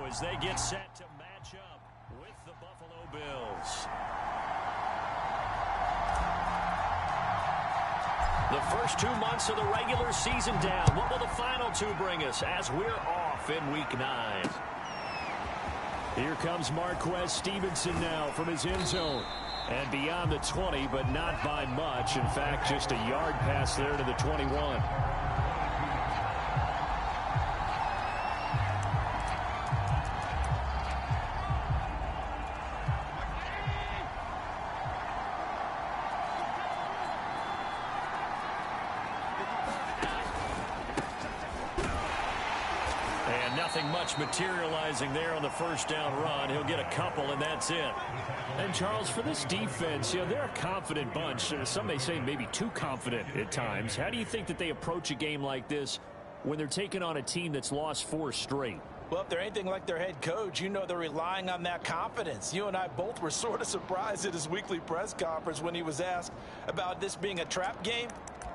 as they get set to match up with the Buffalo Bills. The first 2 months of the regular season down. What will the final 2 bring us as we're off in Week 9? Here comes Marquez Stevenson now from his end zone. And beyond the 20, but not by much. In fact, just a yard pass there to the 21. Nothing much materializing there on the first down run. He'll get a couple, and that's it. And, Charles, for this defense, they're a confident bunch. Some may say maybe too confident at times. How do you think that they approach a game like this when they're taking on a team that's lost 4 straight? Well, if they're anything like their head coach, they're relying on that confidence. You and I both were sort of surprised at his weekly press conference when he was asked about this being a trap game.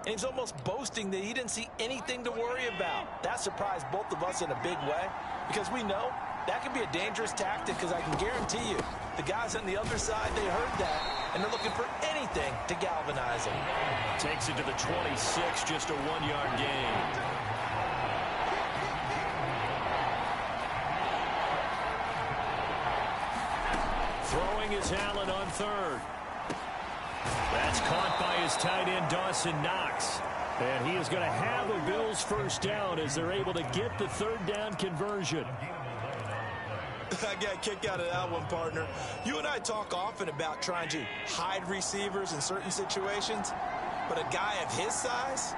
And he's almost boasting that he didn't see anything to worry about. That surprised both of us in a big way because we know that can be a dangerous tactic because I can guarantee you the guys on the other side, they heard that, and they're looking for anything to galvanize them. Takes it to the 26, just a 1-yard gain. Throwing is Allen on third. That's caught by his tight end, Dawson Knox. And he is going to have a Bills first down as they're able to get the third down conversion. I got a kick out of that one, partner. You and I talk often about trying to hide receivers in certain situations, but a guy of his size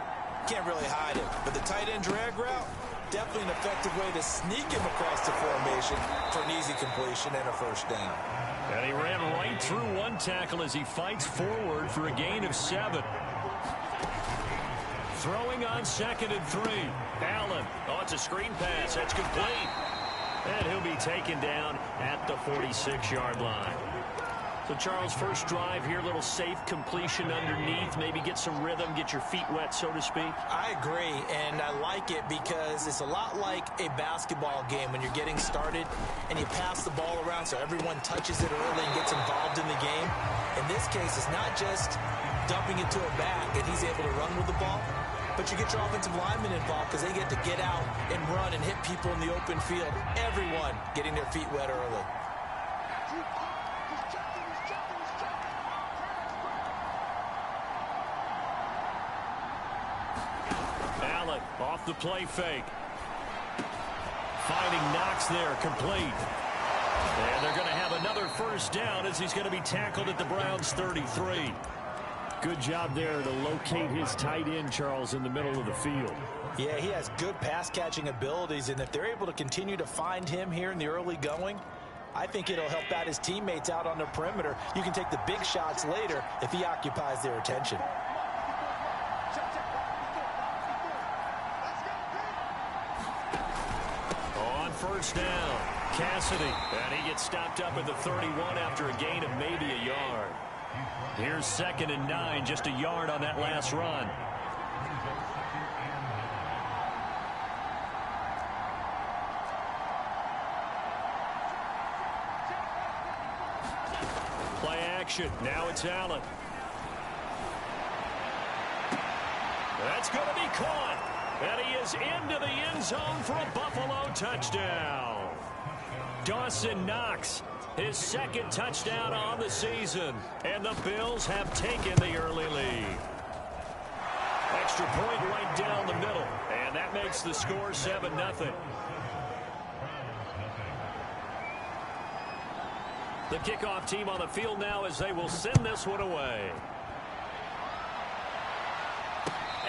can't really hide him. But the tight end drag route, definitely an effective way to sneak him across the formation for an easy completion and a first down. And he ran right through one tackle as he fights forward for a gain of 7. Throwing on 2nd and 3. Allen. Oh, it's a screen pass. That's complete. And he'll be taken down at the 46-yard line. So, Charles, first drive here, little safe completion underneath. Maybe get some rhythm, get your feet wet, so to speak. I agree, and I like it because it's a lot like a basketball game when you're getting started and you pass the ball around so everyone touches it early and gets involved in the game. In this case, it's not just dumping it to a back and he's able to run with the ball, but you get your offensive linemen involved because they get to get out and run and hit people in the open field. Everyone getting their feet wet early. Allen off the play fake. Finding Knox there, complete. And they're going to have another first down as he's going to be tackled at the Browns' 33. Good job there to locate his tight end, Charles, in the middle of the field. Yeah, he has good pass-catching abilities, and if they're able to continue to find him here in the early going, I think it'll help out his teammates out on the perimeter. You can take the big shots later if he occupies their attention. On first down, Cassidy, and he gets stopped up at the 31 after a gain of maybe a yard. Here's 2nd and 9, just a yard on that last run. Play action. Now it's Allen. That's going to be caught. And he is into the end zone for a Buffalo touchdown. Dawson Knox, his 2nd touchdown on the season. And the Bills have taken the early lead. Extra point right down the middle. And that makes the score 7-0. The kickoff team on the field now as they will send this one away.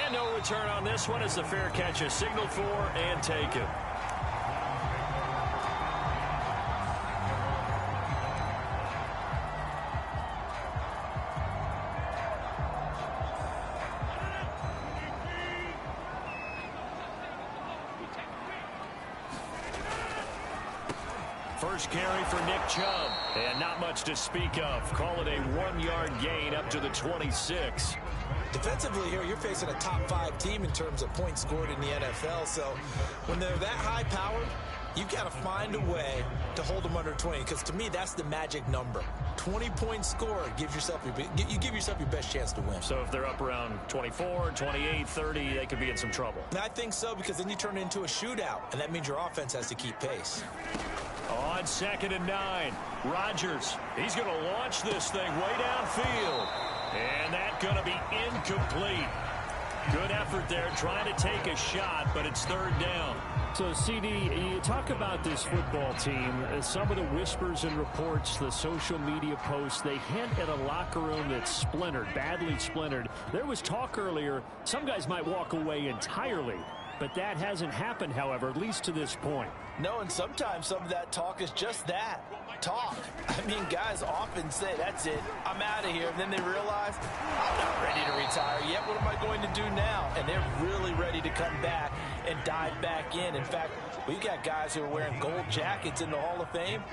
And no return on this one as the fair catch is signaled for and taken. First carry for Nick Chubb, and not much to speak of. Call it a 1-yard gain up to the 26. Defensively here, you're facing a top 5 team in terms of points scored in the NFL. So when they're that high-powered, You got to find a way to hold them under 20, because to me, that's the magic number. 20-point score gives yourself you give yourself your best chance to win. So if they're up around 24, 28, 30, they could be in some trouble. And I think so, because then you turn it into a shootout, and that means your offense has to keep pace. On 2nd and 9, Rodgers. He's going to launch this thing way downfield. And that's going to be incomplete. Good effort there, trying to take a shot, but it's 3rd down. So, CD, you talk about this football team, some of the whispers and reports, the social media posts, they hint at a locker room that's splintered, badly splintered. There was talk earlier, some guys might walk away entirely, but that hasn't happened, however, at least to this point. No, and sometimes some of that talk is just that, talk. I mean, guys often say, that's it, I'm out of here. And then they realize, I'm not ready to retire yet. What am I going to do now? And they're really ready to come back and dive back in. In fact, we've got guys who are wearing gold jackets in the Hall of Fame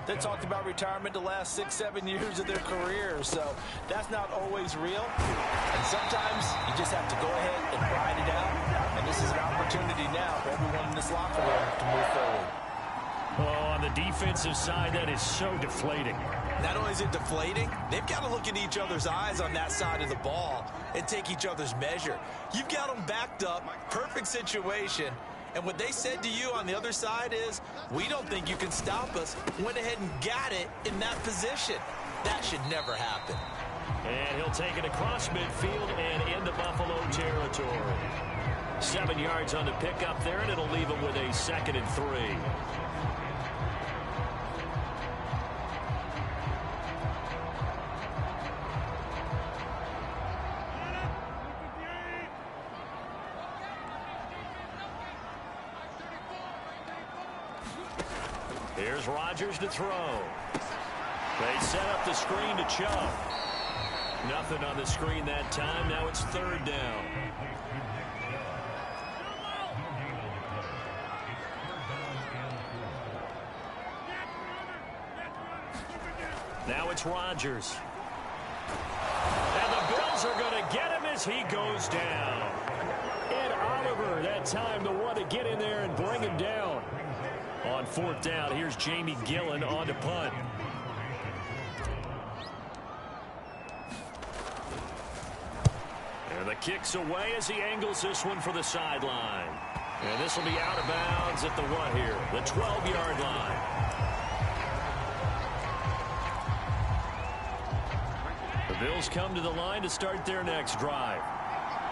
that talked about retirement the last 6-7 years of their careers. So that's not always real. And sometimes you just have to go ahead and ride it out. And this is an opportunity now for everyone in this locker room to move forward. Oh, on the defensive side, that is so deflating. Not only is it deflating, they've got to look in each other's eyes on that side of the ball and take each other's measure. You've got them backed up, perfect situation, and what they said to you on the other side is, we don't think you can stop us. Went ahead and got it in that position. That should never happen. And he'll take it across midfield and into Buffalo territory. 7 yards on the pickup there, and it'll leave him with a 2nd and 3. Here's Rodgers to throw. They set up the screen to Chubb. Nothing on the screen that time. Now it's 3rd down. Now it's Rodgers. And the Bills are going to get him as he goes down. Ed Oliver, that time, the one to get in there and bring him down. On 4th down, here's Jamie Gillen on to punt. And the kick's away as he angles this one for the sideline. And this will be out of bounds at the what here? The 12-yard line. The Bills come to the line to start their next drive.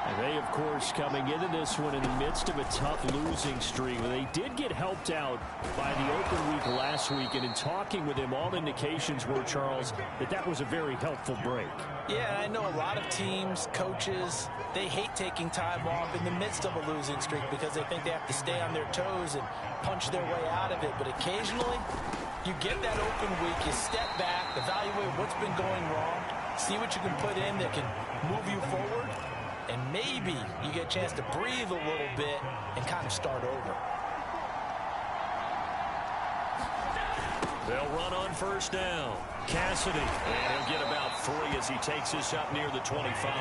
And they, of course, coming into this one in the midst of a tough losing streak. They did get helped out by the open week last week, and in talking with him, all indications were, Charles, that was a very helpful break. Yeah, I know a lot of teams, coaches, they hate taking time off in the midst of a losing streak because they think they have to stay on their toes and punch their way out of it. But occasionally, you get that open week, you step back, evaluate what's been going wrong, see what you can put in that can move you forward, and maybe you get a chance to breathe a little bit and kind of start over. They'll run on 1st down. Cassidy, and he'll get about 3 as he takes this up near the 25.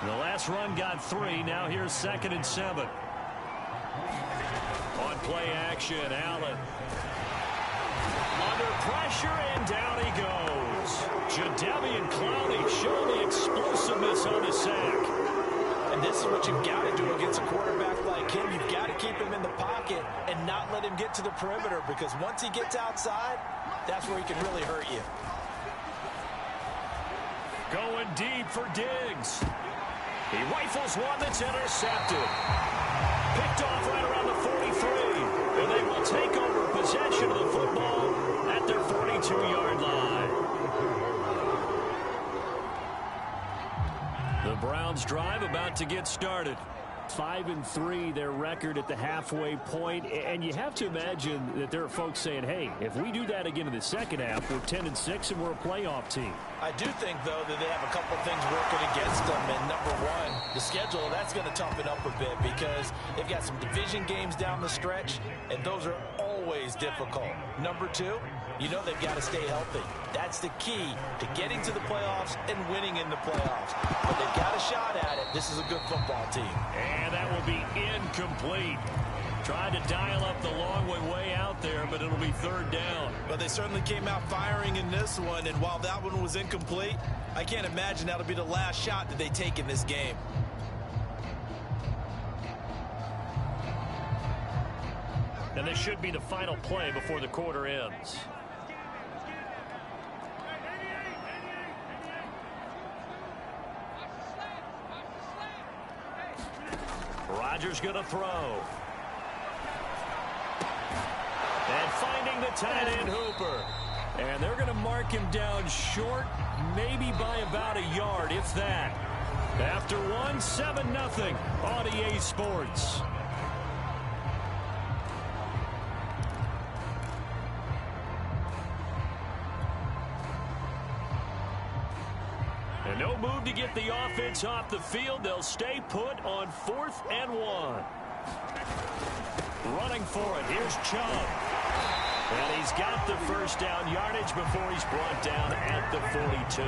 The last run got 3. Now here's 2nd and 7. On play action, Allen. Under pressure, and down he goes. Jadeveon Clowney showing the explosiveness on the sack. And this is what you've got to do against a quarterback like him. You've got to keep him in the pocket and not let him get to the perimeter, because once he gets outside, that's where he can really hurt you. Going deep for Diggs. He rifles one that's intercepted. Picked off right around the 43. And they will take over possession of the football at their 42-yard line. The Browns drive about to get started. 5-3 their record at the halfway point, and you have to imagine that there are folks saying, hey, if we do that again in the second half, we're 10-6 and we're a playoff team. I do think, though, that they have a couple of things working against them, and number one, the schedule, that's going to toughen up a bit because they've got some division games down the stretch, and those are always difficult. Number two, you know they've got to stay healthy. That's the key to getting to the playoffs and winning in the playoffs. But they've got a shot at it. This is a good football team. And that will be incomplete. Tried to dial up the long way out there, but it'll be third down. But they certainly came out firing in this one, and while that one was incomplete, I can't imagine that'll be the last shot that they take in this game. And this should be the final play before the quarter ends. Rodgers going to throw. And finding the tight end Hooper. And they're going to mark him down short, maybe by about a yard, if that. After one, 7-0 on EA Sports. And no move to get the offense off the field. They'll stay put on 4th and 1. Running for it. Here's Chubb. And he's got the first down yardage before he's brought down at the 42.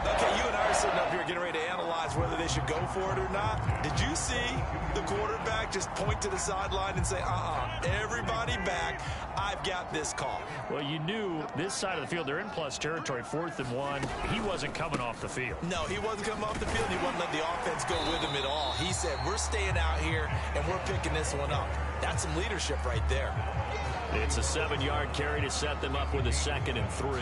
Okay, you and I are sitting up here getting ready to analyze whether they should go for it or not. Did you see the quarterback just point to the sideline and say, everybody back, I've got this call? Well, you knew this side of the field, they're in plus territory, 4th and 1. He wasn't coming off the field. No, he wasn't coming off the field. He wouldn't let the offense go with him at all. He said, we're staying out here, and we're picking this one up. That's some leadership right there. It's a 7-yard carry to set them up with a 2nd and 3.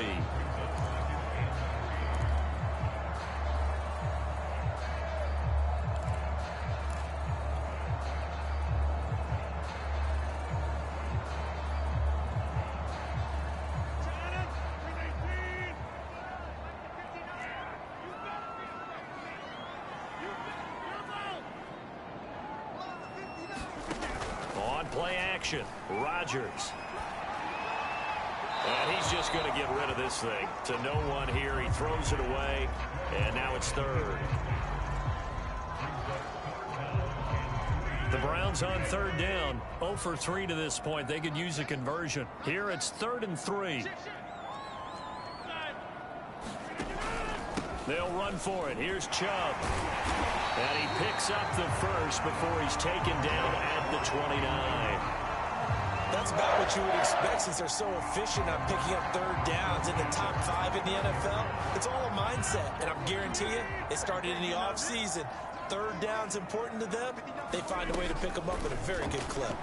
Play action. Rodgers. And he's just going to get rid of this thing. To no one here. He throws it away. And now it's 3rd. The Browns on 3rd down. 0 for 3 to this point. They could use a conversion. Here it's 3rd and 3. They'll run for it. Here's Chubb. And he picks up the first before he's taken down at the 29. That's about what you would expect since they're so efficient on picking up 3rd downs in the top 5 in the NFL. It's all a mindset, and I'm guarantee you, it started in the offseason. 3rd down's important to them. They find a way to pick them up at a very good clip.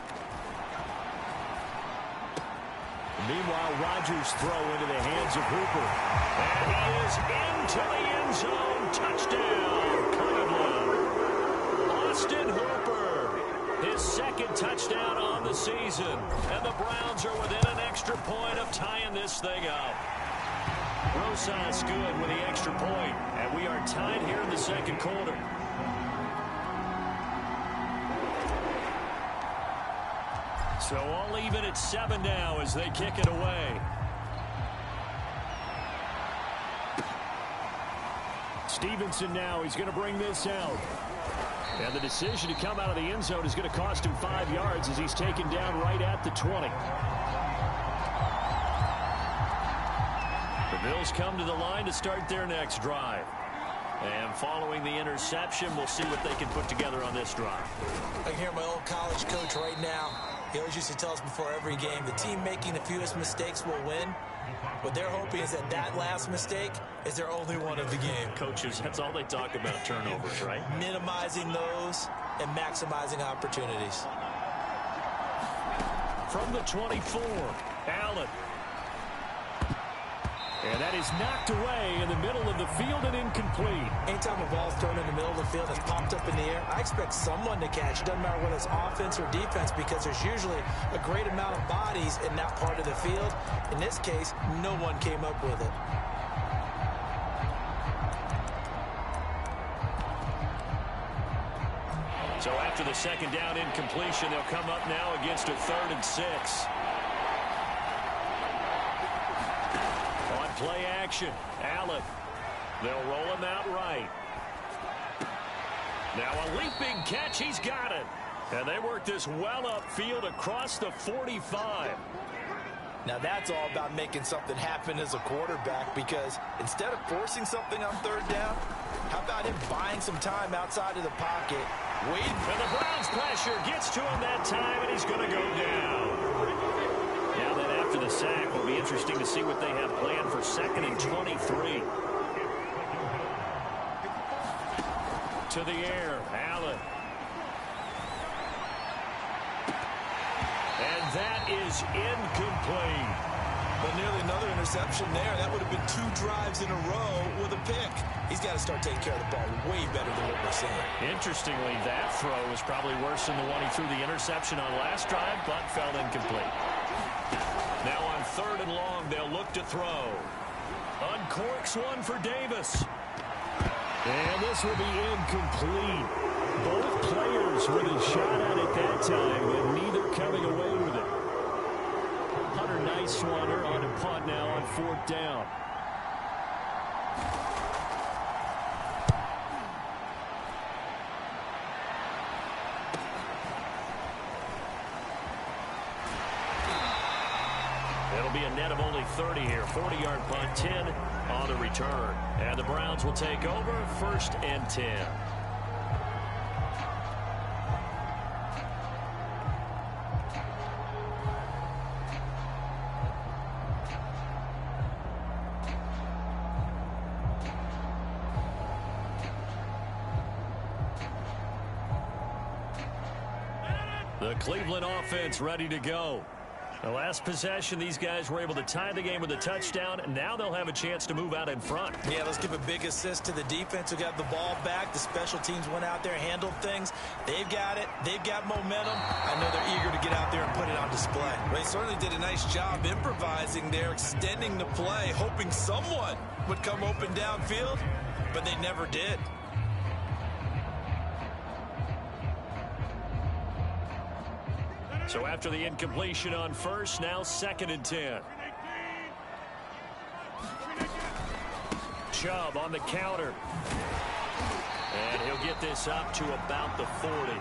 Meanwhile, Rodgers' throw into the hands of Hooper. And he is into the end zone. Touchdown, Cleveland. Austin Hooper, his 2nd touchdown on the season. And the Browns are within an extra point of tying this thing up. Rosas good with the extra point. And we are tied here in the 2nd quarter. So all even at 7 now as they kick it away. Stevenson now, he's going to bring this out. And the decision to come out of the end zone is going to cost him 5 yards as he's taken down right at the 20. The Bills come to the line to start their next drive. And following the interception, we'll see what they can put together on this drive. I can hear my old college coach right now. He always used to tell us before every game, the team making the fewest mistakes will win. What they're hoping is that that last mistake is their only one of the game. Coaches, that's all they talk about, turnovers, right? Minimizing those and maximizing opportunities. From the 24, Allen. And that is knocked away in the middle of the field and incomplete. Anytime a ball's thrown in the middle of the field that's popped up in the air, I expect someone to catch. It doesn't matter whether it's offense or defense because there's usually a great amount of bodies in that part of the field. In this case, no one came up with it. So after the 2nd down incompletion, they'll come up now against a 3rd and 6. Play action. Allen. They'll roll him out right. Now a leaping catch. He's got it. And they work this well upfield across the 45. Now that's all about making something happen as a quarterback because instead of forcing something on 3rd down, how about him buying some time outside of the pocket Wade. And the Browns pressure gets to him that time, and he's going to go down. Now then, after the sack, it'll be interesting to see what they have planned for 2nd and 23. To the air, Allen. And that is incomplete. But nearly another interception there. That would have been 2 drives in a row with a pick. He's got to start taking care of the ball way better than what we're seeing. Interestingly, that throw was probably worse than the one he threw the interception on last drive, but fell incomplete. Now on 3rd and long, they'll look to throw. Uncorks one for Davis. And this will be incomplete. Both players with a shot at it that time, but neither coming away with it. Hunter Nice-Swanner on a punt now on 4th down. It'll be a net of only 30 here. 40-yard punt, 10 on the return. And the Browns will take over 1st and 10. The Cleveland offense ready to go. The last possession, these guys were able to tie the game with a touchdown, and now they'll have a chance to move out in front. Yeah, let's give a big assist to the defense who got the ball back. The special teams went out there, handled things. They've got it. They've got momentum. I know they're eager to get out there and put it on display. They certainly did a nice job improvising there, extending the play, hoping someone would come open downfield, but they never did. So after the incompletion on 1st, now 2nd and 10. Chubb on the counter. And he'll get this up to about the 40.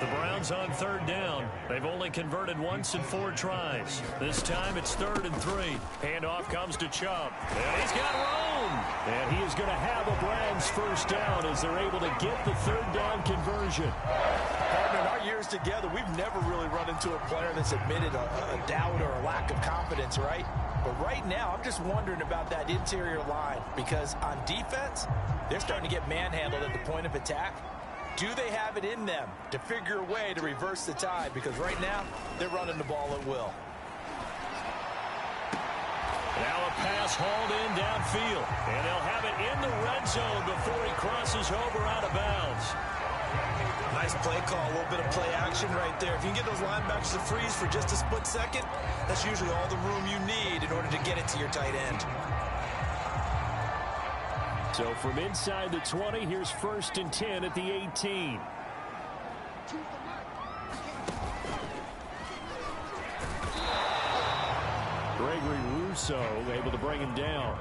The Browns on 3rd down. They've only converted once in 4 tries. This time it's 3rd and 3. Handoff comes to Chubb. And he's got room. And he is going to have a Browns 1st down as they're able to get the 3rd down conversion. Partner, in our years together, we've never really run into a player that's admitted a doubt or a lack of confidence, right? But right now, I'm just wondering about that interior line because on defense, they're starting to get manhandled at the point of attack. Do they have it in them to figure a way to reverse the tide? Because right now, they're running the ball at will. Now a pass hauled in downfield. And they'll have it in the red zone before he crosses over out of bounds. Nice play call, a little bit of play action right there. If you can get those linebackers to freeze for just a split second, that's usually all the room you need in order to get it to your tight end. So from inside the 20, here's 1st and 10 at the 18. Gregory Rousseau able to bring him down.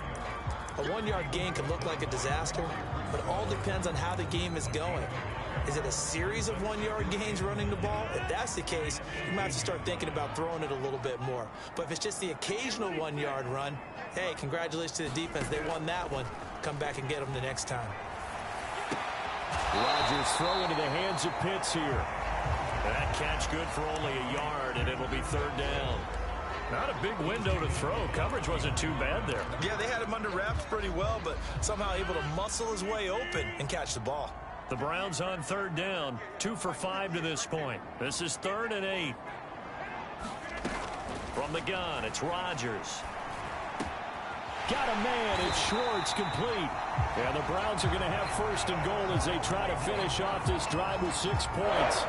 A 1-yard gain can look like a disaster, but it all depends on how the game is going. Is it a series of 1-yard gains running the ball? If that's the case, you might have to start thinking about throwing it a little bit more. But if it's just the occasional 1-yard run, hey, congratulations to the defense. They won that one. Come back and get them the next time. Rodgers throw into the hands of Pitts here. That catch good for only a yard, and it'll be 3rd down. Not a big window to throw. Coverage wasn't too bad there. Yeah, they had him under wraps pretty well, but somehow able to muscle his way open and catch the ball. The Browns on 3rd down, 2 for 5 to this point. This is 3rd and 8. From the gun, it's Rodgers. Got a man. It's Schwartz complete. And the Browns are going to have 1st and goal as they try to finish off this drive with 6 points.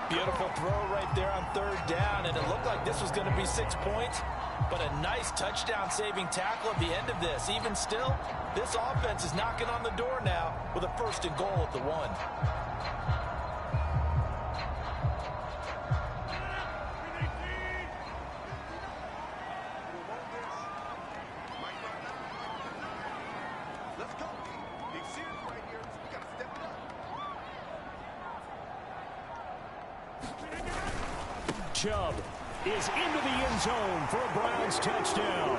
Beautiful throw right there on 3rd down, and it looked like this was going to be 6 points, but a nice touchdown-saving tackle at the end of this. Even still, this offense is knocking on the door now with a 1st and goal at the 1. Chubb is into the end zone for a Browns touchdown.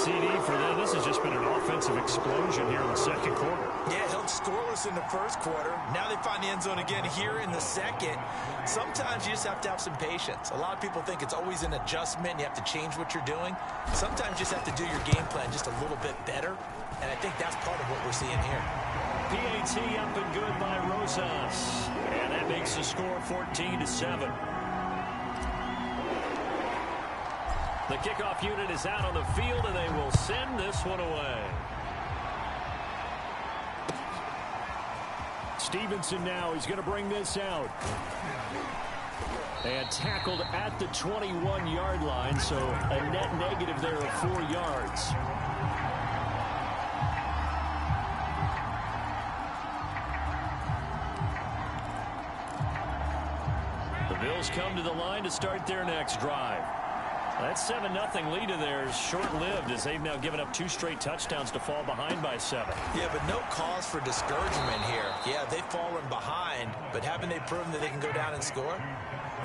CD for them. This has just been an offensive explosion here in the second quarter. Yeah, held scoreless in the first quarter. Now they find the end zone again here in the second. Sometimes you just have to have some patience. A lot of people think it's always an adjustment. You have to change what you're doing. Sometimes you just have to do your game plan just a little bit better. And I think that's part of what we're seeing here. PAT up and good by Rosas. And that makes the score 14-7. The kickoff unit is out on the field, and they will send this one away. Stevenson now, he's going to bring this out. And tackled at the 21-yard line, so a net negative there of 4 yards. The Bills come to the line to start their next drive. That 7-0 lead of theirs is short-lived as they've now given up 2 straight touchdowns to fall behind by 7. Yeah, but no cause for discouragement here. Yeah, they've fallen behind, but haven't they proven that they can go down and score?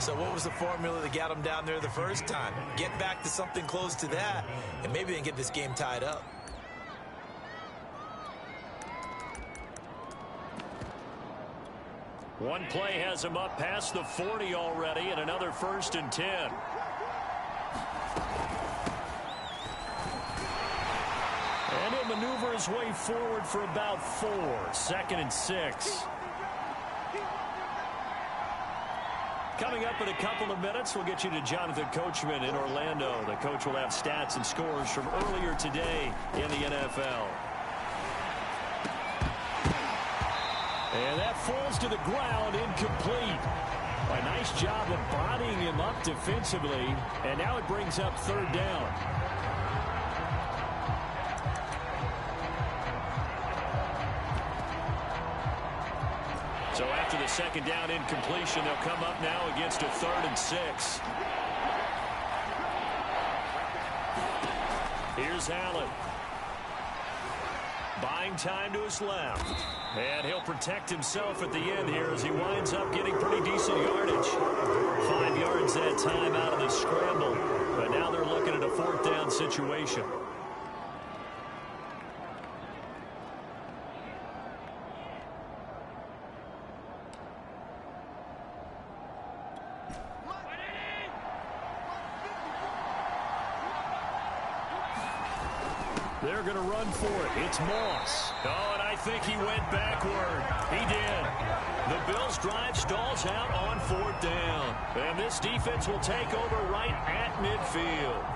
So what was the formula that got them down there the first time? Get back to something close to that, and maybe they can get this game tied up. One play has him up past the 40 already, and another 1st and 10. And he'll maneuver his way forward for about 4. 2nd and 6. Coming up in a couple of minutes, we'll get you to Jonathan Coachman in Orlando. The coach will have stats and scores from earlier today in the NFL. And that falls to the ground, incomplete. A nice job of bodying him up defensively, and now it brings up 3rd down. So after the 2nd down incompletion, they'll come up now against a 3rd and 6. Here's Allen. Buying time to his left. And he'll protect himself at the end here as he winds up getting pretty decent yardage. 5 yards that time out of the scramble. But now they're looking at a 4th down situation. They're going to run for it. It's Moss. Oh, and I think he went backward. He did. The Bills' drive stalls out on 4th down. And this defense will take over right at midfield.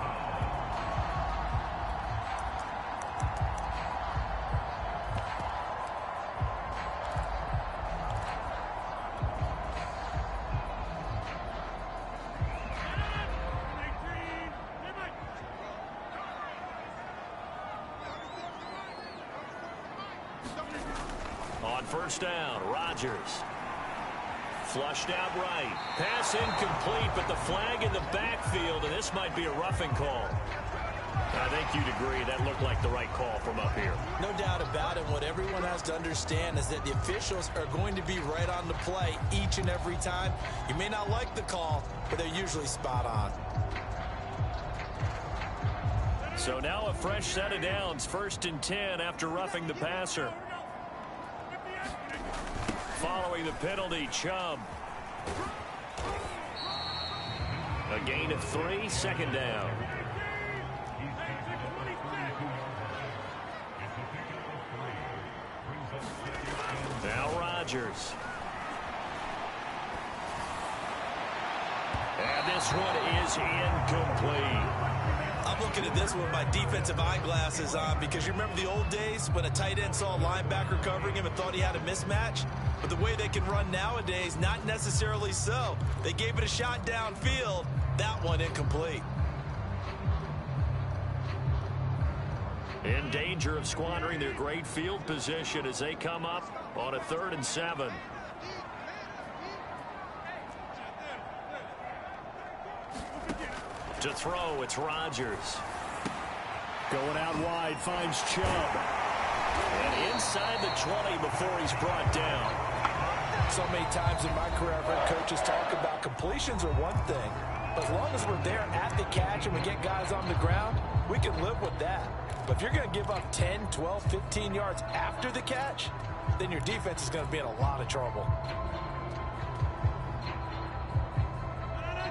On 1st down, Rodgers. Flushed out right. Pass incomplete, but the flag in the backfield, and this might be a roughing call. I think you'd agree that looked like the right call from up here. No doubt about it. What everyone has to understand is that the officials are going to be right on the play each and every time. You may not like the call, but they're usually spot on. So now a fresh set of downs. 1st and 10 after roughing the passer. Following the penalty, Chubb. A gain of 3, 2nd down. Now Rodgers. And this one is incomplete. I'm looking at this with my defensive eyeglasses on because you remember the old days when a tight end saw a linebacker covering him and thought he had a mismatch? But the way they can run nowadays, not necessarily so. They gave it a shot downfield. That one incomplete. In danger of squandering their great field position as they come up on a 3rd and 7. To throw, it's Rodgers. Going out wide, finds Chubb. And inside the 20 before he's brought down. So many times in my career, I've heard coaches talk about completions are one thing. But as long as we're there at the catch and we get guys on the ground, we can live with that. But if you're going to give up 10, 12, 15 yards after the catch, then your defense is going to be in a lot of trouble.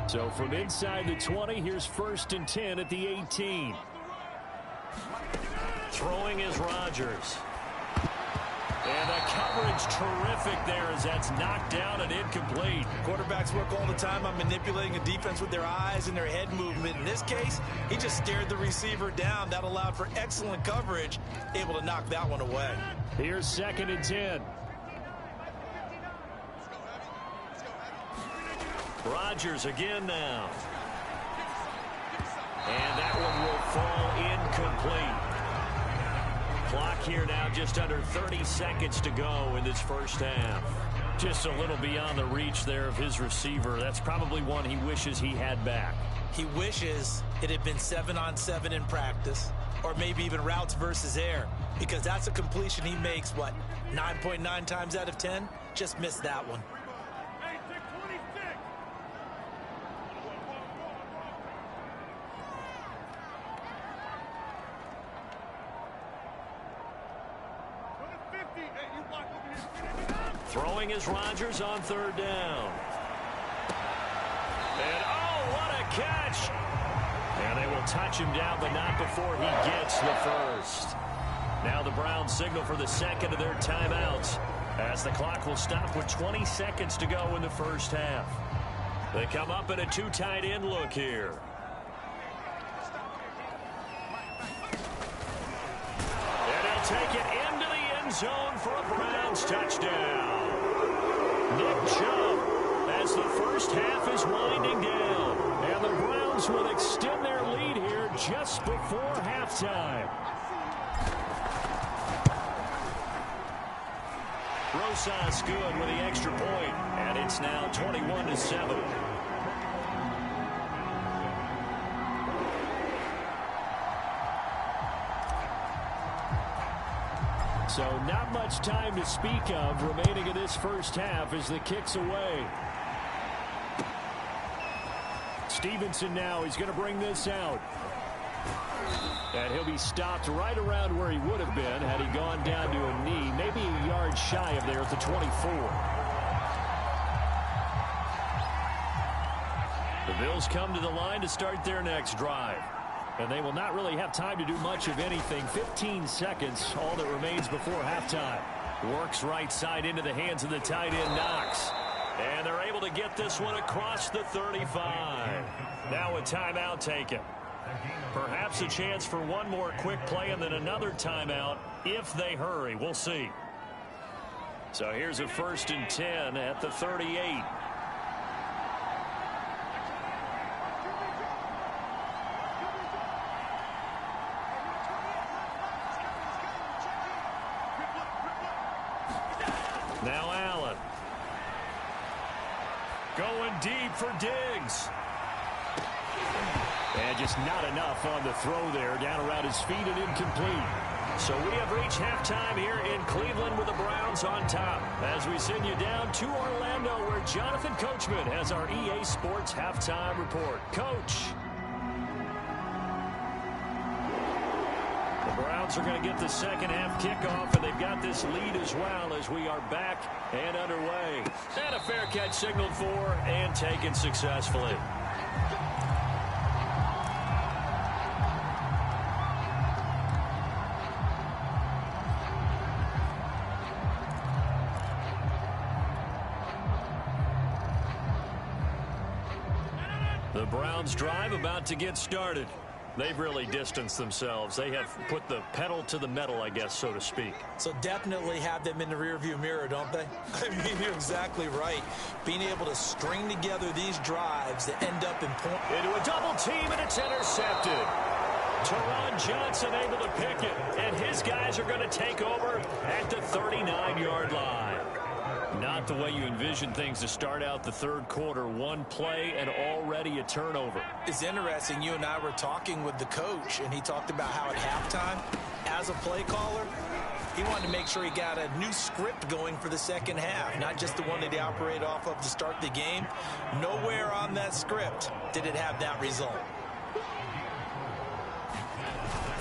So from inside the 20, here's 1st and 10 at the 18. Throwing is Rodgers. And the coverage terrific there as that's knocked down and incomplete. Quarterbacks work all the time on manipulating a defense with their eyes and their head movement. In this case, he just stared the receiver down. That allowed for excellent coverage, able to knock that one away. Here's 2nd and 10. Rodgers again now. And that one will fall incomplete. Clock here now, just under 30 seconds to go in this first half. Just a little beyond the reach there of his receiver. That's probably one he wishes he had back. He wishes it had been 7-on-7 in practice, or maybe even routes versus air, because that's a completion he makes, 9.9 times out of 10? Just missed that one. Throwing is Rodgers on 3rd down. And oh, what a catch! And they will touch him down, but not before he gets the first. Now the Browns signal for the 2nd of their timeouts, as the clock will stop with 20 seconds to go in the first half. They come up in a 2 tight end look here. And he'll take it into the end zone for a Browns touchdown. Nick Chubb, as the first half is winding down. And the Browns will extend their lead here just before halftime. Rosas good with the extra point, and it's now 21-7. So not much time to speak of remaining in this first half as the kick's away. Stevenson now, he's going to bring this out. And he'll be stopped right around where he would have been had he gone down to a knee, maybe a yard shy of there at the 24. The Bills come to the line to start their next drive. And they will not really have time to do much of anything. 15 seconds, all that remains before halftime. Works right side into the hands of the tight end, Knox. And they're able to get this one across the 35. Now a timeout taken. Perhaps a chance for one more quick play and then another timeout if they hurry. We'll see. So here's a 1st and 10 at the 38. Now Allen. Going deep for Diggs. And just not enough on the throw there. Down around his feet and incomplete. So we have reached halftime here in Cleveland with the Browns on top. As we send you down to Orlando where Jonathan Coachman has our EA Sports halftime report. Coach. The Browns are going to get the second half kickoff, and they've got this lead as well as we are back and underway. And a fair catch signaled for and taken successfully. The Browns drive about to get started. They've really distanced themselves. They have put the pedal to the metal, I guess, so to speak. So definitely have them in the rearview mirror, don't they? I mean, you're exactly right. Being able to string together these drives that end up in point. Into a double team, and it's intercepted. Teron Johnson able to pick it, and his guys are going to take over at the 39-yard line. Not the way you envision things to start out the third quarter. One play and already a turnover. It's interesting. You and I were talking with the coach, and he talked about how at halftime, as a play caller, He wanted to make sure he got a new script going for the second half, not just the one that he operated off of to start the game. Nowhere on that script did it have that result.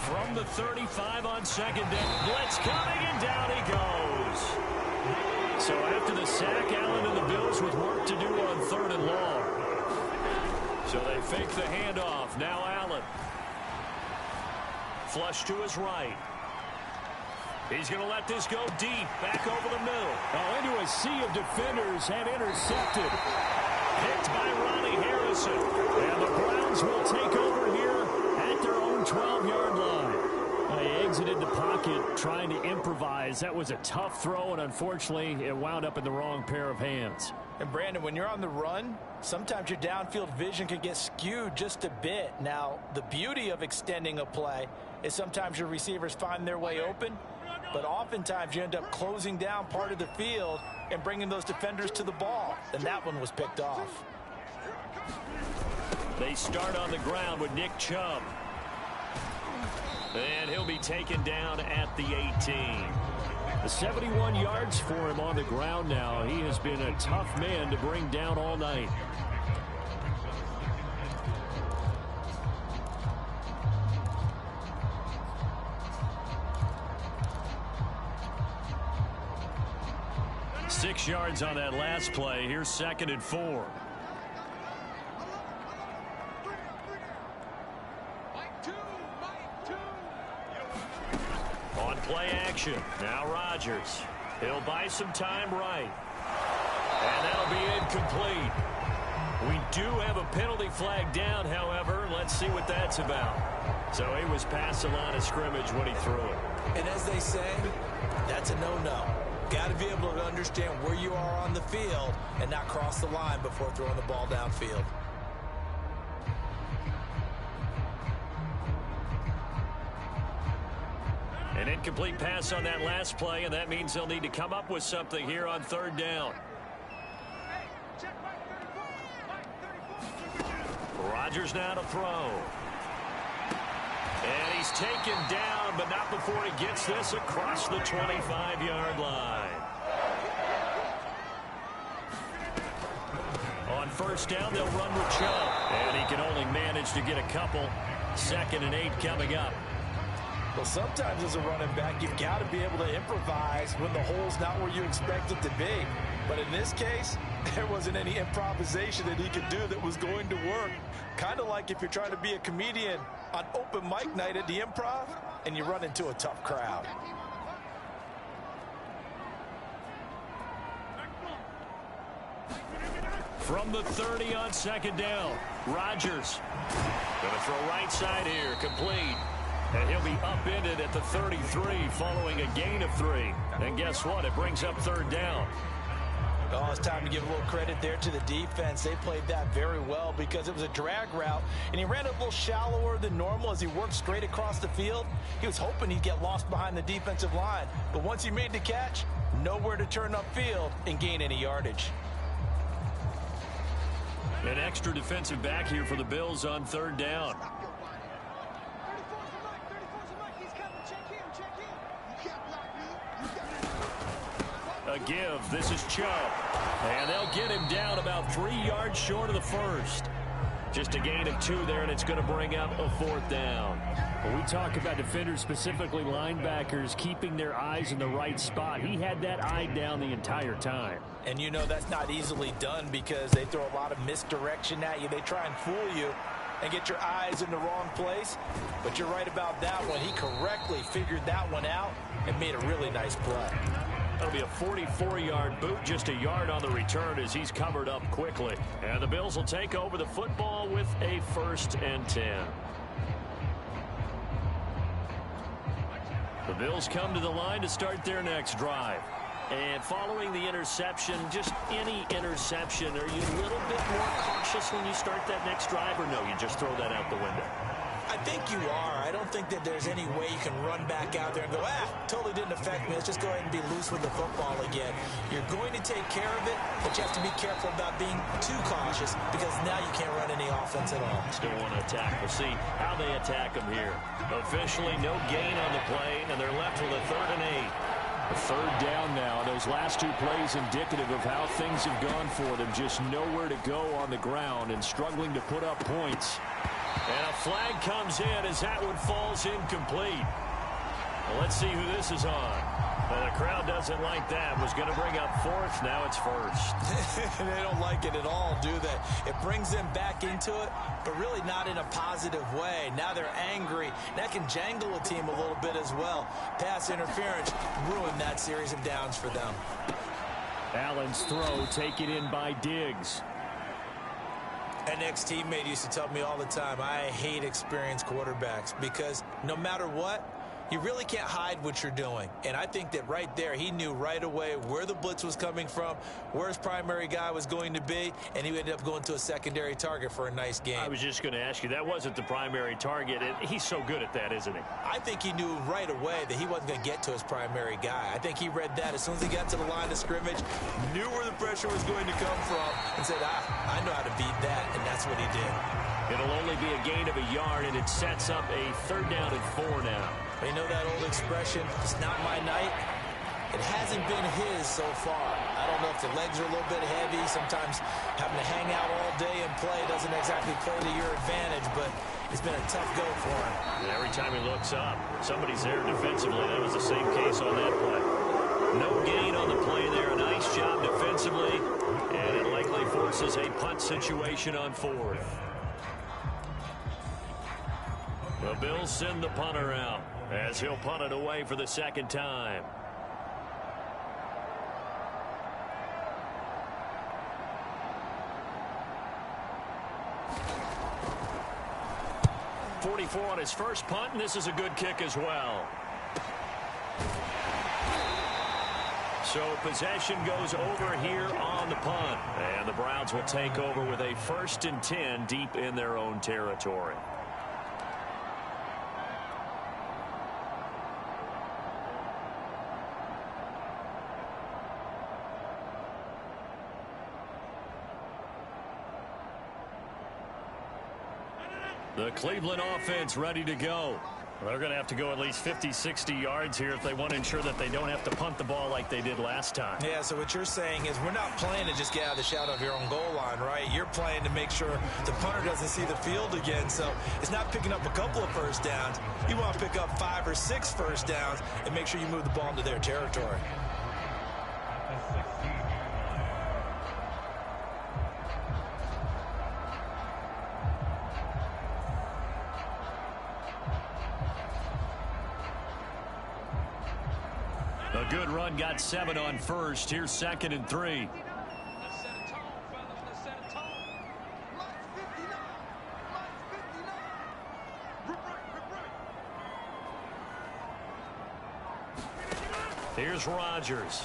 From the 35 on second down. Blitz coming, and down he goes. So after the sack, Allen and the Bills with work to do on 3rd and long. So they fake the handoff. Now Allen. Flush to his right. He's going to let this go deep. Back over the middle. Oh, into a sea of defenders and intercepted. Picked by Ronnie Harrison. And the Browns will take over here at their own 12-yard line. He exited the pocket trying to improvise. That was a tough throw, and unfortunately, it wound up in the wrong pair of hands. And Brandon, when you're on the run, sometimes your downfield vision can get skewed just a bit. Now, the beauty of extending a play is sometimes your receivers find their way open, but oftentimes you end up closing down part of the field and bringing those defenders to the ball. And that one was picked off. They start on the ground with Nick Chubb. And he'll be taken down at the 18. 71 yards for him on the ground now. He has been a tough man to bring down all night. Six yards on that last play. Here's 2nd and 4. On play action. Now Rodgers. He'll buy some time right. And that'll be incomplete. We do have a penalty flag down, however. Let's see what that's about. So he was past the line of scrimmage when he threw it. And as they say, that's a no-no. Got to be able to understand where you are on the field and not cross the line before throwing the ball downfield. An incomplete pass on that last play, and that means they'll need to come up with something here on 3rd down. Rodgers now to throw. And he's taken down, but not before he gets this across the 25-yard line. On 1st down, they'll run with Chubb. And he can only manage to get a couple. 2nd and 8 coming up. Well, sometimes as a running back, you've got to be able to improvise when the hole's not where you expect it to be. But in this case, there wasn't any improvisation that he could do that was going to work. Kind of like if you're trying to be a comedian on open mic night at the Improv and you run into a tough crowd. From the 30 on 2nd down, Rodgers going to throw right side here, complete. And he'll be upended at the 33 following a gain of 3. And guess what? It brings up 3rd down. Oh, it's time to give a little credit there to the defense. They played that very well because it was a drag route, and he ran it a little shallower than normal as he worked straight across the field. He was hoping he'd get lost behind the defensive line, but once he made the catch, nowhere to turn upfield and gain any yardage. An extra defensive back here for the Bills on 3rd down. A give. This is Chubb. And they'll get him down about 3 yards short of the first. Just a gain of 2 there, and it's going to bring up a 4th down. When we talk about defenders, specifically linebackers, keeping their eyes in the right spot, he had that eye down the entire time. And you know that's not easily done because they throw a lot of misdirection at you. They try and fool you and get your eyes in the wrong place. But you're right about that one. He correctly figured that one out and made a really nice play. That'll be a 44-yard boot, just a yard on the return as he's covered up quickly. And the Bills will take over the football with a 1st and 10. The Bills come to the line to start their next drive. And following the interception, just any interception, are you a little bit more cautious when you start that next drive, or no, you just throw that out the window? I think you are. I don't think that there's any way you can run back out there and go, totally didn't affect me. Let's just go ahead and be loose with the football again. You're going to take care of it, but you have to be careful about being too cautious because now you can't run any offense at all. Still want to attack. We'll see how they attack them here. Officially, no gain on the play, and they're left with a 3rd and 8. A 3rd down now. Those last 2 plays indicative of how things have gone for them. Just nowhere to go on the ground and struggling to put up points. And a flag comes in as that one falls incomplete. Well, let's see who this is on. Well, the crowd doesn't like that. Was going to bring up 4th. Now it's 1st. They don't like it at all, do they? It brings them back into it, but really not in a positive way. Now they're angry. That can jangle a team a little bit as well. Pass interference ruined that series of downs for them. Allen's throw taken in by Diggs. An ex-teammate used to tell me all the time, I hate experienced quarterbacks because no matter what, you really can't hide what you're doing. And I think that right there, he knew right away where the blitz was coming from, where his primary guy was going to be, and he ended up going to a secondary target for a nice game. I was just going to ask you, that wasn't the primary target. He's so good at that, isn't he? I think he knew right away that he wasn't going to get to his primary guy. I think he read that as soon as he got to the line of scrimmage, knew where the pressure was going to come from, and said, I know how to beat that, and that's what he did. It'll only be a gain of a yard, and it sets up a 3rd down and 4 now. You know that old expression, it's not my night? It hasn't been his so far. I don't know if the legs are a little bit heavy. Sometimes having to hang out all day and play doesn't exactly play to your advantage, but it's been a tough go for him. And every time he looks up, somebody's there defensively. That was the same case on that play. No gain on the play there. A nice job defensively, and it likely forces a punt situation on 4th. The Bills send the punter out as he'll punt it away for the 2nd time. .44 on his first punt, and this is a good kick as well. So possession goes over here on the punt, and the Browns will take over with a 1st and 10 deep in their own territory. The Cleveland offense ready to go. They're going to have to go at least 50, 60 yards here if they want to ensure that they don't have to punt the ball like they did last time. Yeah, so what you're saying is we're not playing to just get out of the shadow of your own goal line, right? You're playing to make sure the punter doesn't see the field again. So it's not picking up a couple of first downs. You want to pick up 5 or 6 first downs and make sure you move the ball into their territory. A good run, got 7 on first. Here's 2nd and 3. Here's Rodgers.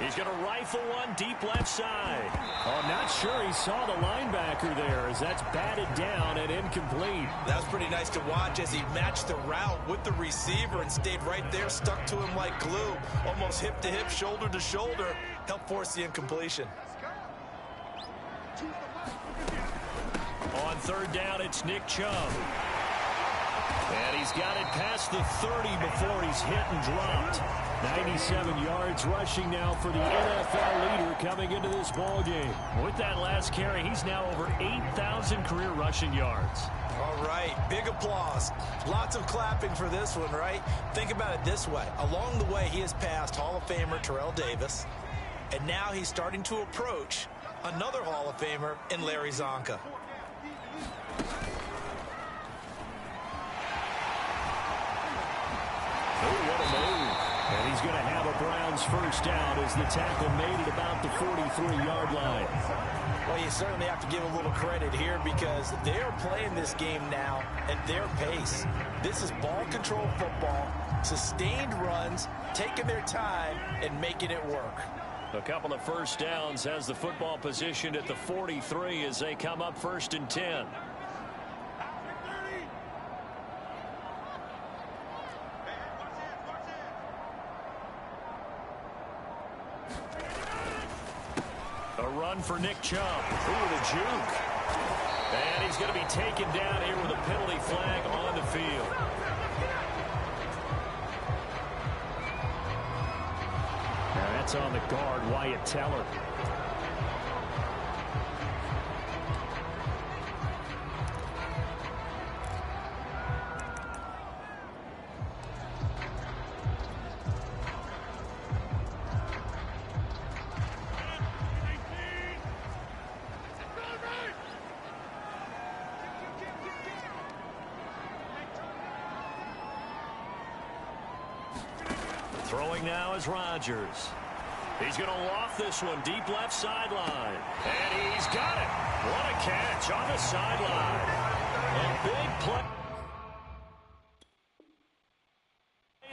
He's going to rifle one deep left side. Oh, I'm not sure he saw the linebacker there as that's batted down and incomplete. That was pretty nice to watch as he matched the route with the receiver and stayed right there, stuck to him like glue, almost hip to hip, shoulder to shoulder, helped force the incompletion. On 3rd down, it's Nick Chubb. And he's got it past the 30 before he's hit and dropped. 97 yards rushing now for the NFL leader coming into this ball game. With that last carry, he's now over 8,000 career rushing yards. All right, big applause. Lots of clapping for this one, right? Think about it this way. Along the way, he has passed Hall of Famer Terrell Davis, and now he's starting to approach another Hall of Famer in Larry Zonka. Oh, what a move. And he's going to have a Browns first down as the tackle made it about the 43-yard line. Well, you certainly have to give a little credit here because they're playing this game now at their pace. This is ball control football, sustained runs, taking their time and making it work. A couple of first downs has the football positioned at the 43 as they come up 1st and 10. one for Nick Chubb. Ooh, the juke. And he's going to be taken down here with a penalty flag on the field. And that's on the guard, Wyatt Teller. Throwing now is Rodgers. He's going to loft this one deep left sideline. And he's got it. What a catch on the sideline. A big play.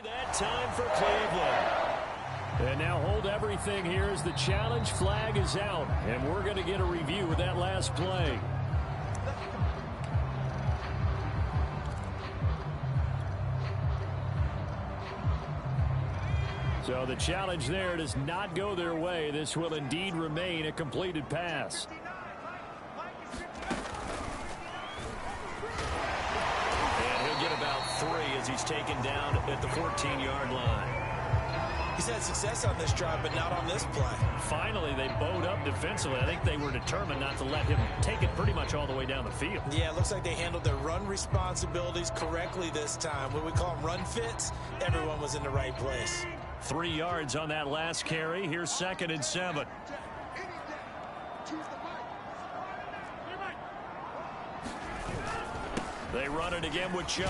That time for Cleveland. And now hold everything here as the challenge flag is out. And we're going to get a review of that last play. So the challenge there does not go their way. This will indeed remain a completed pass. And he'll get about 3 as he's taken down at the 14-yard line. He's had success on this drive, but not on this play. Finally, they bowed up defensively. I think they were determined not to let him take it pretty much all the way down the field. Yeah, it looks like they handled their run responsibilities correctly this time. What we call them run fits, everyone was in the right place. 3 yards on that last carry. Here's 2nd and 7. They run it again with Chubb.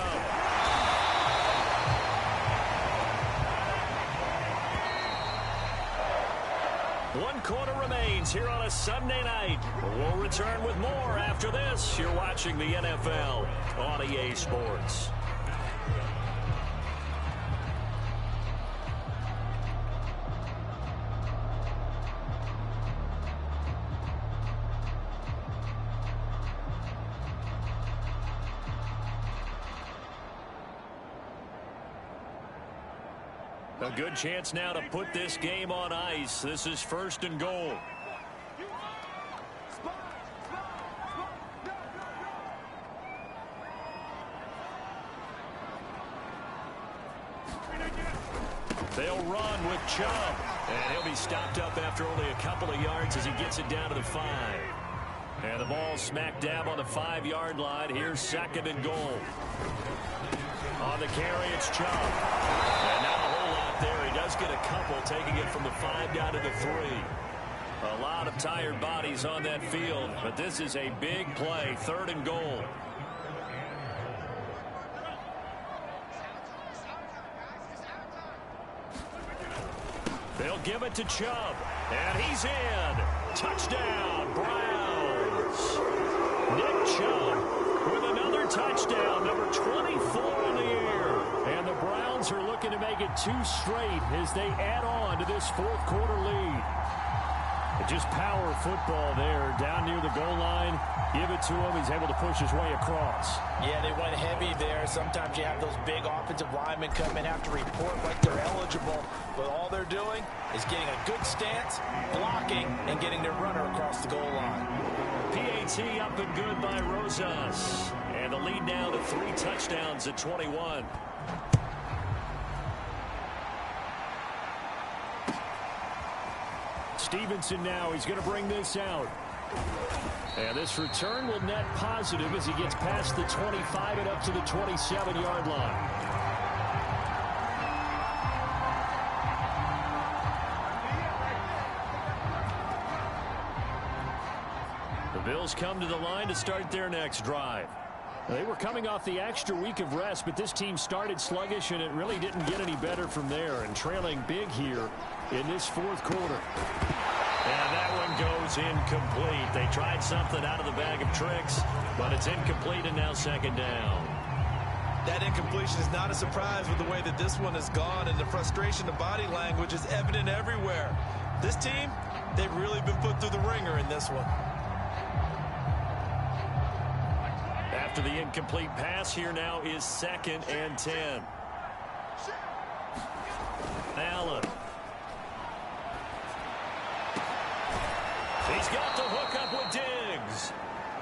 1 quarter remains here on a Sunday night. We'll return with more after this. You're watching the NFL on EA Sports. A good chance now to put this game on ice. This is 1st and goal. They'll run with Chubb. And he'll be stopped up after only a couple of yards as he gets it down to the 5. And the ball smack dab on the 5-yard line. Here's 2nd and goal. On the carry, it's Chubb. And not a whole lot there. He does get a couple, taking it from the 5 down to the 3. A lot of tired bodies on that field, but this is a big play. 3rd and goal. They'll give it to Chubb. And he's in. Touchdown, Browns. Nick Chubb with another touchdown, number 24 in the air. And the Browns are looking to make it 2 straight as they add on to this 4th quarter lead. Just power football there down near the goal line. Give it to him. He's able to push his way across. Yeah, they went heavy there. Sometimes you have those big offensive linemen come in, have to report like they're eligible. But all they're doing is getting a good stance, blocking, and getting their runner across the goal line. PAT up and good by Rosas. And the lead now to 3 touchdowns at 21. Stevenson now, he's going to bring this out. And this return will net positive as he gets past the 25 and up to the 27-yard line. The Bills come to the line to start their next drive. They were coming off the extra week of rest, but this team started sluggish, and it really didn't get any better from there, and trailing big here in this 4th quarter. And that one goes incomplete. They tried something out of the bag of tricks, but it's incomplete and now 2nd down. That incompletion is not a surprise with the way that this one has gone, and the frustration, the body language is evident everywhere. This team, they've really been put through the ringer in this one. After the incomplete pass, here now is 2nd and 10. Allen. He's got the hook up with Diggs.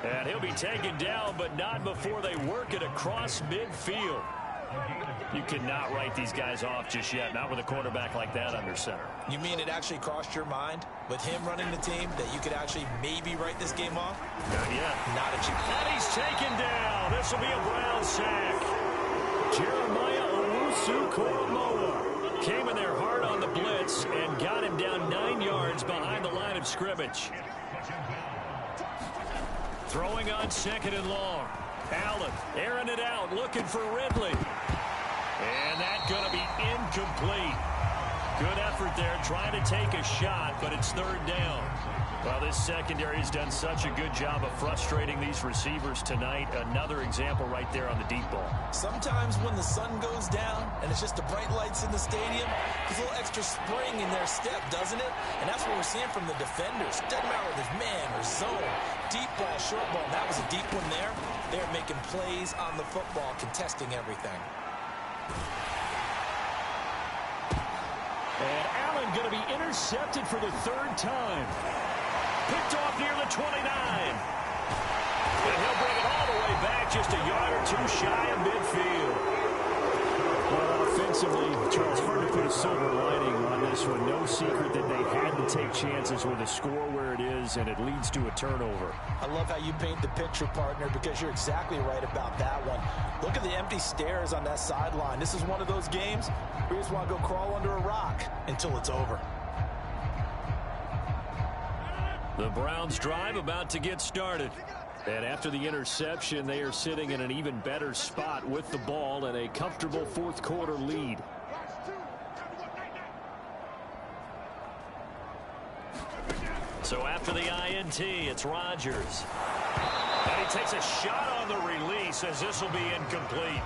And he'll be taken down, but not before they work it across midfield. You cannot write these guys off just yet, not with a quarterback like that under center. You mean it actually crossed your mind with him running the team that you could actually maybe write this game off? Not yet. Not a chance. And he's taken down. This will be a Brown sack. Jeremiah Owusu-Koramoah came in there hard on the blitz and got him down 9 yards behind the line of scrimmage. Throwing on 2nd and long. Allen airing it out, looking for Ridley. And that's going to be incomplete. Good effort there, trying to take a shot, but it's 3rd down. Well, this secondary has done such a good job of frustrating these receivers tonight. Another example right there on the deep ball. Sometimes when the sun goes down and it's just the bright lights in the stadium, there's a little extra spring in their step, doesn't it? And that's what we're seeing from the defenders. Doesn't matter whether it's man or zone, deep ball, short ball. That was a deep one there. They're making plays on the football, contesting everything. And Allen going to be intercepted for the 3rd time. Picked off near the 29. And he'll bring it all the way back, just a yard or 2 shy of midfield. Well, offensively, Charles, hard to put a silver lining on this one. No secret that they had to take chances with a score where it is, and it leads to a turnover. I love how you paint the picture, partner, because you're exactly right about that one. Look at the empty stairs on that sideline. This is one of those games where you just want to go crawl under a rock until it's over. The Browns drive about to get started. And after the interception, they are sitting in an even better spot with the ball and a comfortable 4th quarter lead. So after the INT, it's Rodgers. And he takes a shot on the release as this will be incomplete.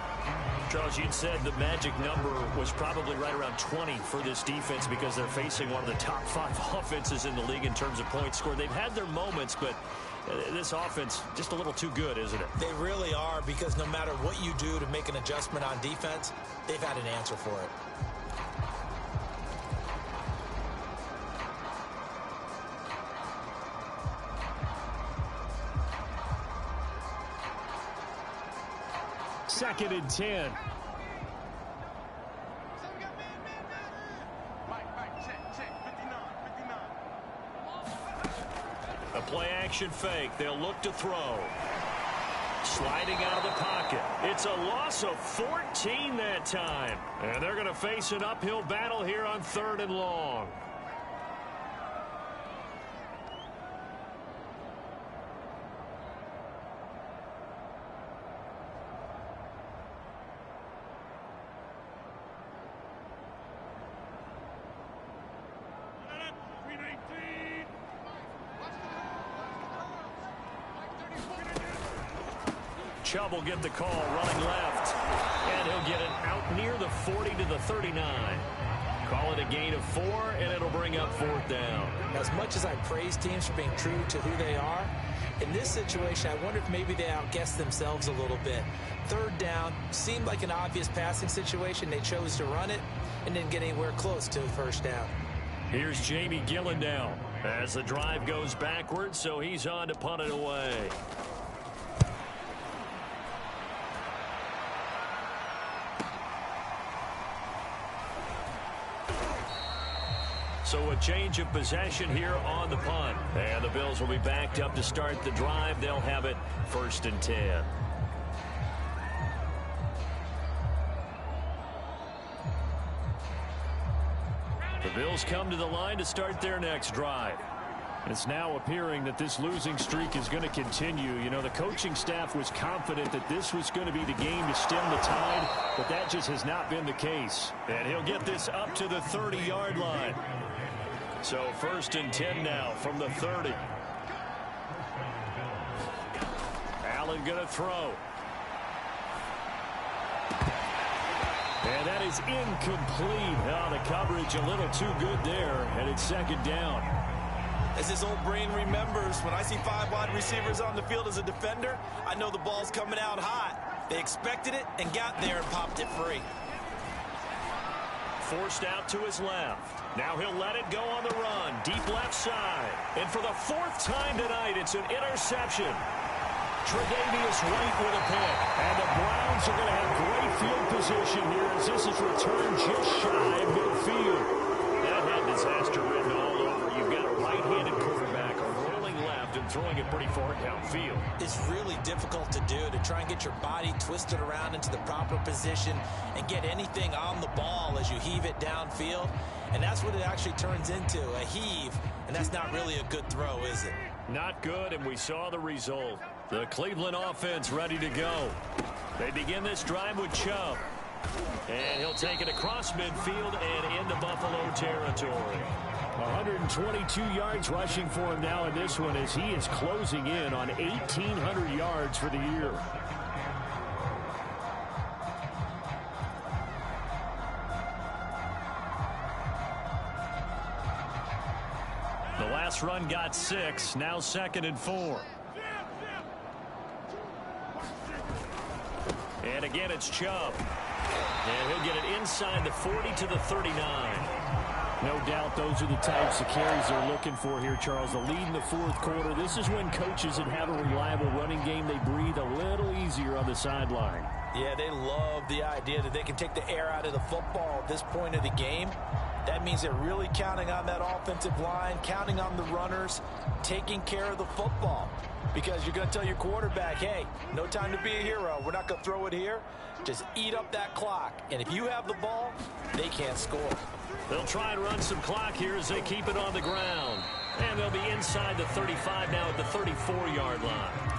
Charles, you'd said the magic number was probably right around 20 for this defense because they're facing one of the top 5 offenses in the league in terms of points scored. They've had their moments, but this offense just a little too good, isn't it? They really are, because no matter what you do to make an adjustment on defense, they've had an answer for it. Second and 10. A play-action fake. They'll look to throw. Sliding out of the pocket. It's a loss of 14 that time. And they're going to face an uphill battle here on 3rd and long. Chubb will get the call, running left. And he'll get it out near the 40 to the 39. Call it a gain of 4, and it'll bring up 4th down. As much as I praise teams for being true to who they are, in this situation, I wonder if maybe they outguessed themselves a little bit. 3rd down seemed like an obvious passing situation. They chose to run it and didn't get anywhere close to the 1st down. Here's Jamie Gillen now as the drive goes backwards, so he's on to punt it away. So a change of possession here on the punt. And the Bills will be backed up to start the drive. They'll have it 1st and 10. The Bills come to the line to start their next drive. It's now appearing that this losing streak is going to continue. You know, the coaching staff was confident that this was going to be the game to stem the tide, but that just has not been the case. And he'll get this up to the 30-yard line. So 1st and 10 now from the 30. Allen going to throw. And that is incomplete. Oh, the coverage a little too good there, and it's 2nd down. As his old brain remembers, when I see 5 wide receivers on the field as a defender, I know the ball's coming out hot. They expected it and got there and popped it free. forced out to his left. Now he'll let it go on the run. Deep left side. And for the 4th time tonight, it's an interception. Tre'Davious White with a pick. And the Browns are going to have great field position here as this is returned just shy of midfield. That had disaster written all over. You've got a right-handed quarterback rolling left and throwing it pretty far downfield. It's really difficult to do, to try and get your body twisted around into the proper position and get anything on the ball as you heave it downfield. And that's what it actually turns into, a heave. And that's not really a good throw, is it? Not good, and we saw the result. The Cleveland offense ready to go. They begin this drive with Chubb. And he'll take it across midfield and into Buffalo territory. 122 yards rushing for him now in this one as he is closing in on 1,800 yards for the year. The last run got 6, now 2nd and 4. And again, it's Chubb. And he'll get it inside the 40 to the 39. No doubt those are the types of carries they're looking for here, Charles. The lead in the 4th quarter. This is when coaches that have a reliable running game, they breathe a little easier on the sideline. Yeah, they love the idea that they can take the air out of the football at this point of the game. That means they're really counting on that offensive line, counting on the runners, taking care of the football. Because you're going to tell your quarterback, hey, no time to be a hero. We're not going to throw it here. Just eat up that clock. And if you have the ball, they can't score. They'll try and run some clock here as they keep it on the ground. And they'll be inside the 35 now at the 34-yard line.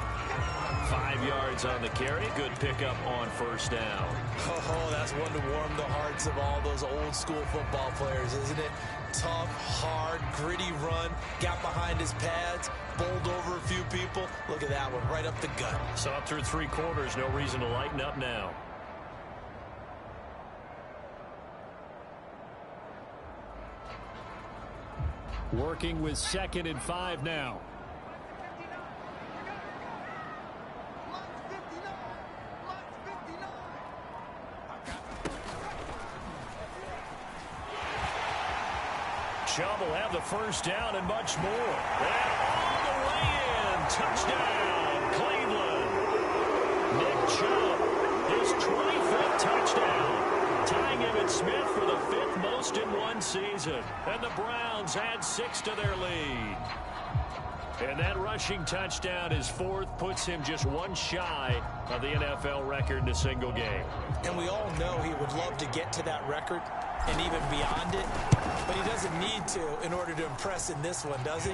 5 yards on the carry. Good pickup on 1st down. Oh, that's one to warm the hearts of all those old school football players, isn't it? Tough, hard, gritty run. Got behind his pads, bowled over a few people. Look at that one, right up the gut. So up through 3 quarters, no reason to lighten up now. Working with 2nd and 5 now. Chubb will have the 1st down and much more. And all the way in. Touchdown, Cleveland. Nick Chubb, his 25th touchdown. Tying Emmitt Smith for the 5th most in one season. And the Browns add 6 to their lead. And that rushing touchdown, his 4th, puts him just one shy of the NFL record in a single game. And we all know he would love to get to that record and even beyond it, but he doesn't need to in order to impress in this one, does he?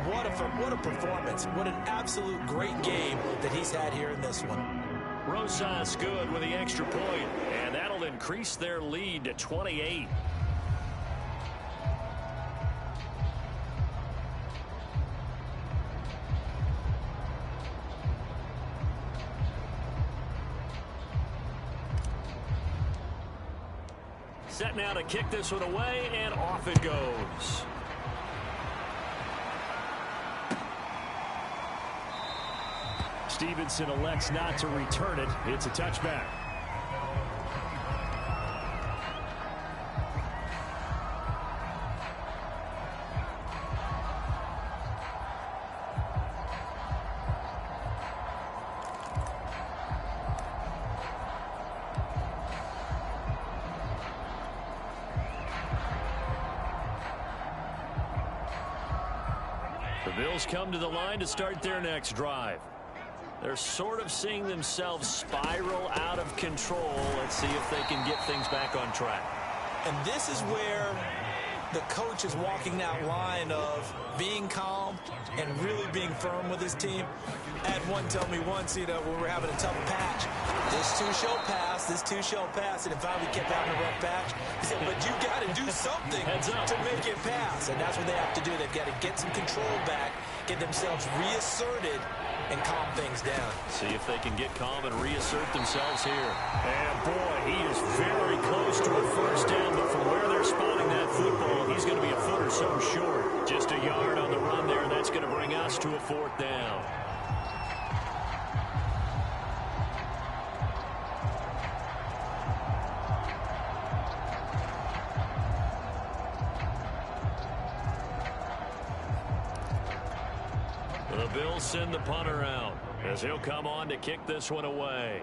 What a performance. What an absolute great game that he's had here in this one. Rosas good with the extra point, and that'll increase their lead to 28. Set now to kick this one away, and off it goes. Stevenson elects not to return it. It's a touchback. The Bills come to the line to start their next drive. They're sort of seeing themselves spiral out of control. Let's see if they can get things back on track. And this is where the coach is walking that line of being calm and really being firm with his team. I had one tell me once, when we were having a tough patch, this too shall pass, this too shall pass, and finally we kept having a rough patch. He said, but you got to do something to make it pass, and that's what they have to do. They've got to get some control back, get themselves reasserted, and calm things down. See if they can get calm and reassert themselves here. And boy, he is very close to a 1st down, but from where they're spotting that football, he's going to be a foot or so short. Just a yard on the run there, and that's going to bring us to a 4th down. Bills send the punter out as he'll come on to kick this one away.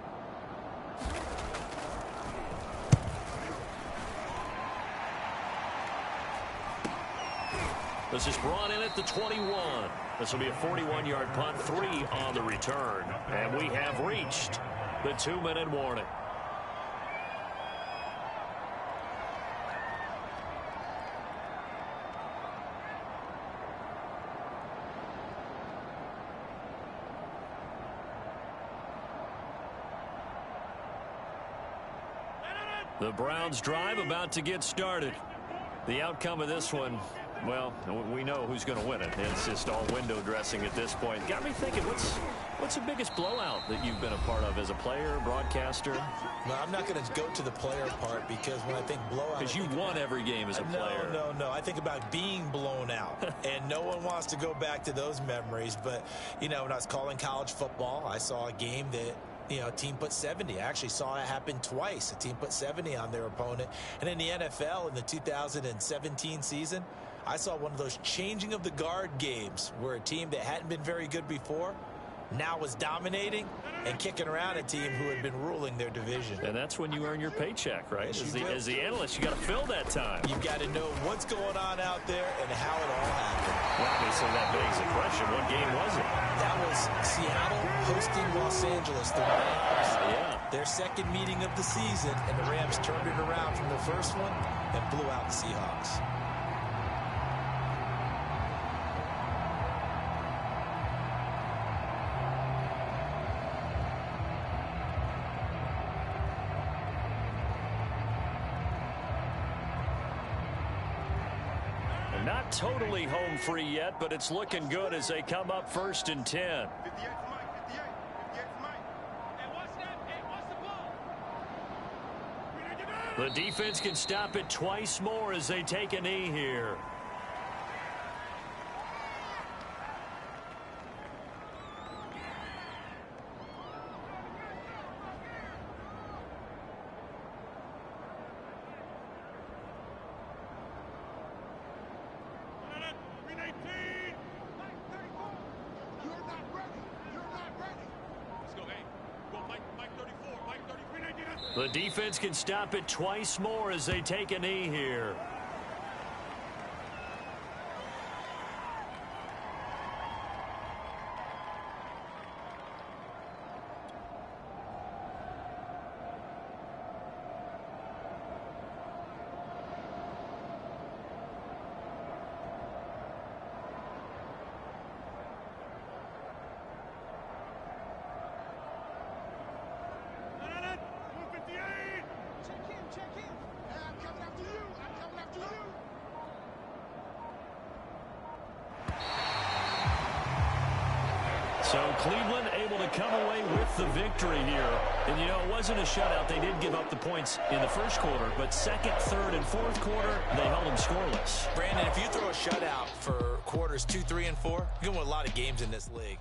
This is brought in at the 21. This will be a 41-yard punt, 3 on the return. And we have reached the 2-minute warning. The Browns drive about to get started. The outcome of this one, well, we know who's going to win it. It's just all window dressing at this point. Got me thinking, what's the biggest blowout that you've been a part of as a player, broadcaster? No, I'm not going to go to the player part because when I think blowout... Because you won every game as a player. No. I think about being blown out. And no one wants to go back to those memories. But, you know, when I was calling college football, I saw a game that... You know, a team put 70. I actually saw it happen twice. A team put 70 on their opponent. And in the NFL in the 2017 season, I saw one of those changing of the guard games where a team that hadn't been very good before now was dominating and kicking around a team who had been ruling their division. And that's when you earn your paycheck, right? As the analyst, you got to fill that time. You've got to know what's going on out there and how it all happened. Well, obviously, that begs the question, what game was it? That was Seattle hosting Los Angeles, the Rams. Yeah. Their second meeting of the season, and the Rams turned it around from the first one and blew out the Seahawks. Not totally home free yet, but it's looking good as they come up 1st and 10. The defense can stop it twice more as they take a knee here. The defense can stop it twice more as they take a knee here. So Cleveland able to come away with the victory here. And, you know, it wasn't a shutout. They did give up the points in the first quarter, but second, third, and fourth quarter, they held them scoreless. Brandon, if you throw a shutout for quarters 2, 3, and 4, you're going to win a lot of games in this league.